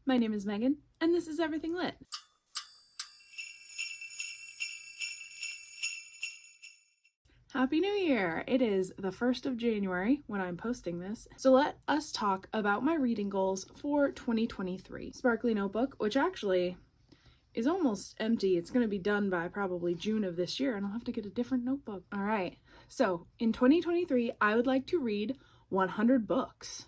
My name is Megan, and this is Everything Lit. Happy New Year! It is the 1st of January when I'm posting this, so let us talk about my reading goals for 2023. Sparkly notebook, which actually is almost empty. It's going to be done by probably June of this year, and I'll have to get a different notebook. All right, so in 2023, I would like to read 100 books.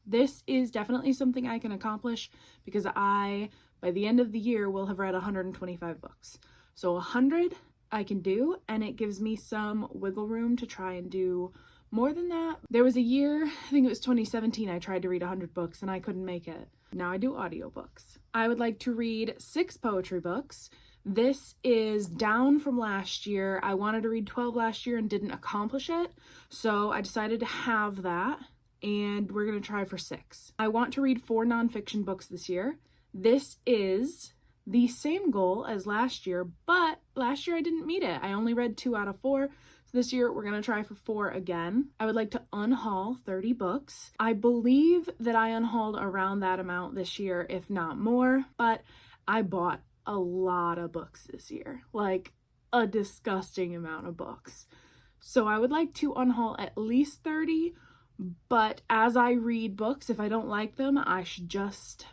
This is definitely something I can accomplish because by the end of the year, will have read 125 books. So 100 I can do, and it gives me some wiggle room to try and do more than that. There was a year, I think it was 2017, I tried to read 100 books and I couldn't make it. Now I do audiobooks. I would like to read 6 poetry books. This is down from last year. I wanted to read 12 last year and didn't accomplish it, so I decided to have that. And we're going to try for 6. I want to read 4 nonfiction books this year. This is the same goal as last year, but last year I didn't meet it. I only read 2 out of 4. So this year we're going to try for 4 again. I would like to unhaul 30 books. I believe that I unhauled around that amount this year, if not more, but I bought a lot of books this year, like a disgusting amount of books. So I would like to unhaul at least 30. But as I read books, if I don't like them, I should just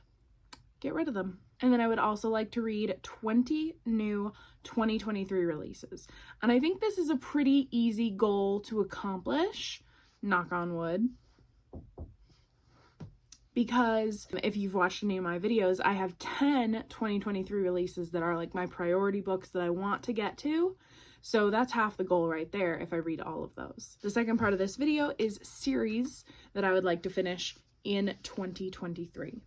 get rid of them. And then I would also like to read 20 new 2023 releases. And I think this is a pretty easy goal to accomplish, knock on wood. Because if you've watched any of my videos, I have 10 2023 releases that are like my priority books that I want to get to. So that's half the goal right there if I read all of those. The second part of this video is series that I would like to finish in 2023.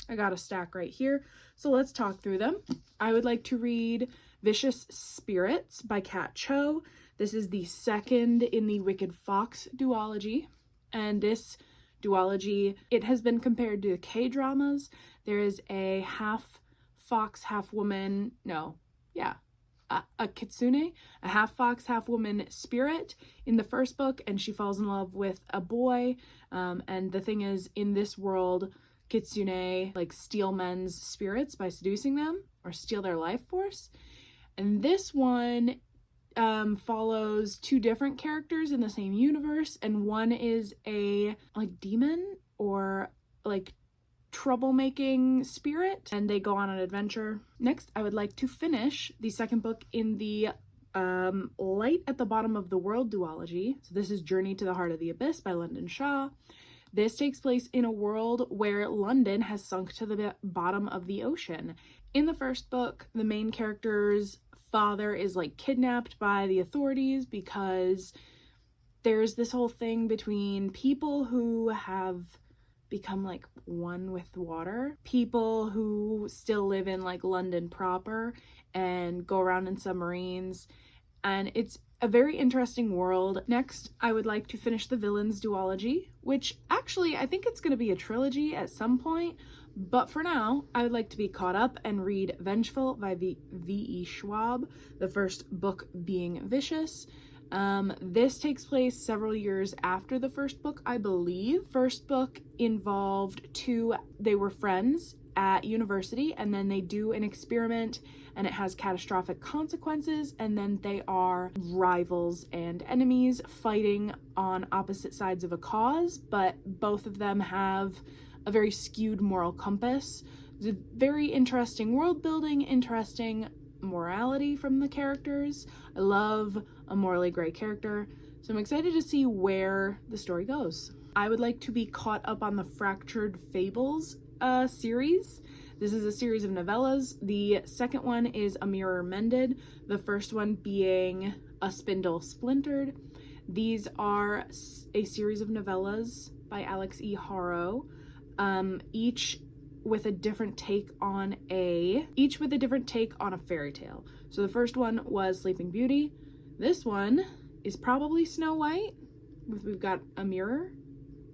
I got a stack right here, so let's talk through them. I would like to read Vicious Spirits by Kat Cho. This is the second in the Wicked Fox duology, and this duology, it has been compared to K-dramas. There is a half fox, half woman, a kitsune, a half fox, half woman spirit in the first book, and she falls in love with a boy. And the thing is, in this world, kitsune like steal men's spirits by seducing them or steal their life force. And this one follows 2 different characters in the same universe, and one is a like demon or like troublemaking spirit, and they go on an adventure. Next, I would like to finish the second book in the Light at the Bottom of the World duology. So this is Journey to the Heart of the Abyss by London Shaw. This takes place in a world where London has sunk to the bottom of the ocean. In the first book, the main character's father is like kidnapped by the authorities because there's this whole thing between people who have become like one with water, people who still live in like London proper and go around in submarines, and it's a very interesting world. Next, I would like to finish the Villains duology, which actually I think it's going to be a trilogy at some point, but for now I would like to be caught up and read Vengeful by V.E. Schwab, the first book being Vicious. This takes place several years after the first book, I believe. First book involved 2, they were friends at university, and then they do an experiment and it has catastrophic consequences, and then they are rivals and enemies fighting on opposite sides of a cause, but both of them have a very skewed moral compass. It's a very interesting world building, interesting morality from the characters. I love a morally gray character, so I'm excited to see where the story goes. I would like to be caught up on the Fractured Fables series. This is a series of novellas. The second one is A Mirror Mended, the first one being A Spindle Splintered. These are a series of novellas by Alex E. Harrow, each with a different take on a fairy tale. So the first one was Sleeping Beauty. This one is probably Snow White. We've got a mirror.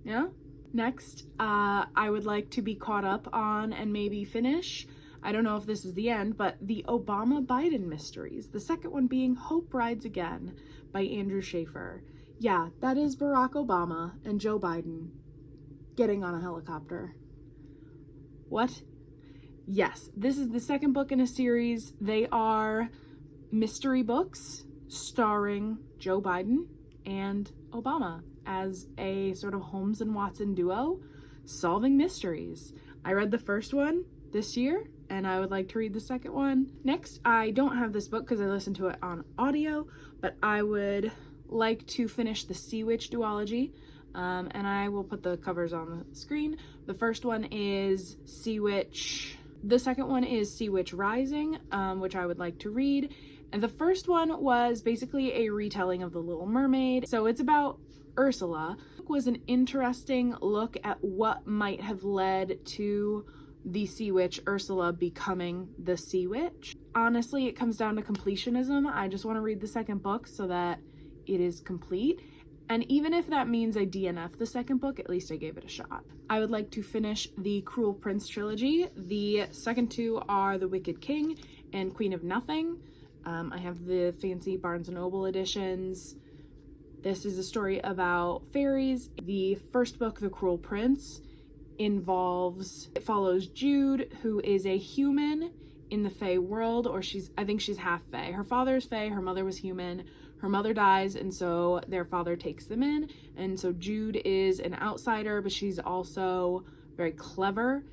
Yeah. Next, I would like to be caught up on and maybe finish, I don't know if this is the end, but the Obama-Biden mysteries. The second one being Hope Rides Again by Andrew Schaefer. Yeah, that is Barack Obama and Joe Biden getting on a helicopter. What Yes, this is the second book in a series. They are mystery books starring Joe Biden and Obama as a sort of Holmes and Watson duo solving mysteries. I read the first one this year and I would like to read the second one. Next, I don't have this book because I listened to it on audio, but I would like to finish the Sea Witch duology. And I will put the covers on the screen. The first one is Sea Witch. The second one is Sea Witch Rising, which I would like to read. And the first one was basically a retelling of The Little Mermaid. So it's about Ursula. It was an interesting look at what might have led to the Sea Witch Ursula becoming the Sea Witch. Honestly, it comes down to completionism. I just want to read the second book so that it is complete. And even if that means I DNF the second book, at least I gave it a shot. I would like to finish the Cruel Prince trilogy. The second two are The Wicked King and Queen of Nothing. I have the fancy Barnes & Noble editions. This is a story about fairies. The first book, The Cruel Prince, it follows Jude, who is a human in the Fae world, or I think she's half Fae. Her father is Fae, her mother was human. Her mother dies, and so their father takes them in. And so Jude is an outsider, but she's also very clever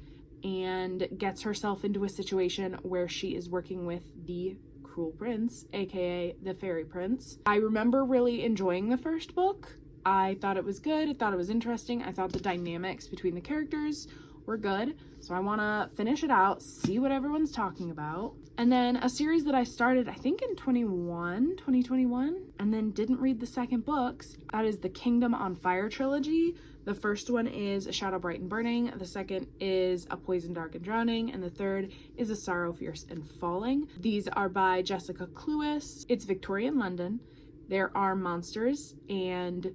and gets herself into a situation where she is working with the Cruel Prince, aka the Fairy Prince. I remember really enjoying the first book. I thought it was good. I thought it was interesting. I thought the dynamics between the characters were good. So I want to finish it out, see what everyone's talking about. And then a series that I started, I think in 2021, and then didn't read the second books. That is the Kingdom on Fire trilogy. The first one is A Shadow Bright and Burning. The second is A Poison Dark and Drowning. And the third is A Sorrow Fierce and Falling. These are by Jessica Cluess. It's Victorian London. There are monsters and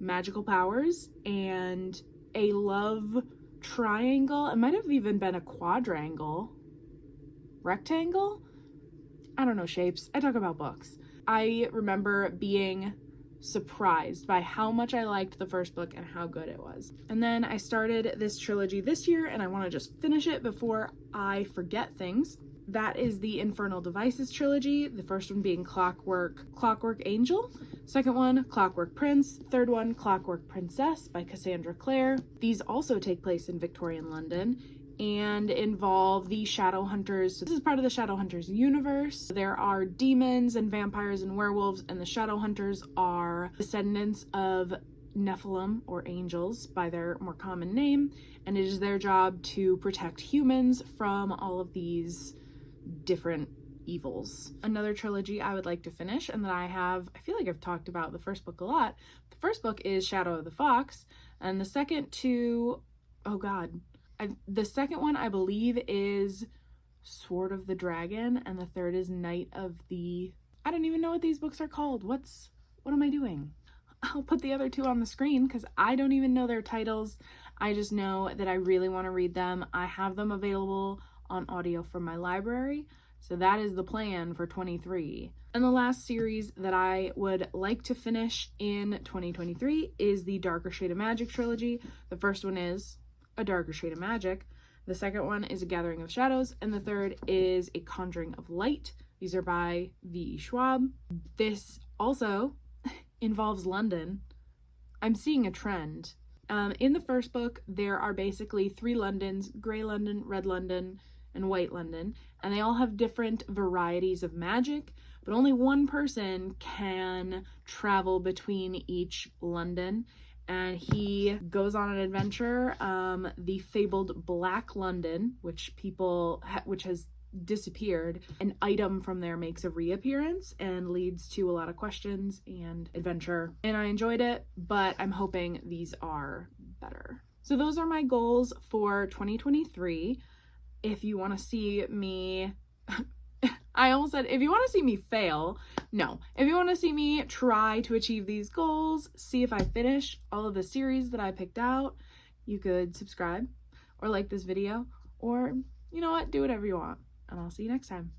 magical powers and a love triangle. It might have even been a quadrangle. Rectangle? I don't know shapes. I talk about books. I remember being surprised by how much I liked the first book and how good it was. And then I started this trilogy this year and I want to just finish it before I forget things. That is the Infernal Devices trilogy. The first one being Clockwork Angel. Second one, Clockwork Prince. Third one, Clockwork Princess by Cassandra Clare. These also take place in Victorian London and involve the Shadowhunters. So this is part of the Shadowhunters universe. There are demons and vampires and werewolves, and the Shadowhunters are descendants of Nephilim, or angels by their more common name, and it is their job to protect humans from all of these different evils. Another trilogy I would like to finish, and that I feel like I've talked about the first book a lot. The first book is Shadow of the Fox, and the second two, the second one I believe is Sword of the Dragon, and the third is Night of the... I don't even know what these books are called. What am I doing? I'll put the other two on the screen because I don't even know their titles. I just know that I really want to read them. I have them available on audio from my library. So that is the plan for 23. And the last series that I would like to finish in 2023 is the Darker Shade of Magic trilogy. The first one is A Darker Shade of Magic. The second one is A Gathering of Shadows. And the third is A Conjuring of Light. These are by V.E. Schwab. This also involves London. I'm seeing a trend. In the first book, there are basically 3 Londons: Grey London, Red London, and White London, and they all have different varieties of magic, but only one person can travel between each London, and he goes on an adventure. The fabled Black London, which has disappeared, an item from there makes a reappearance and leads to a lot of questions and adventure, and I enjoyed it, but I'm hoping these are better. So those are my goals for 2023. If you want to see me I almost said if you want to see me fail. No, if you want to see me try to achieve these goals, see if I finish all of the series that I picked out, you could subscribe or like this video, or you know what, do whatever you want. And I'll see you next time.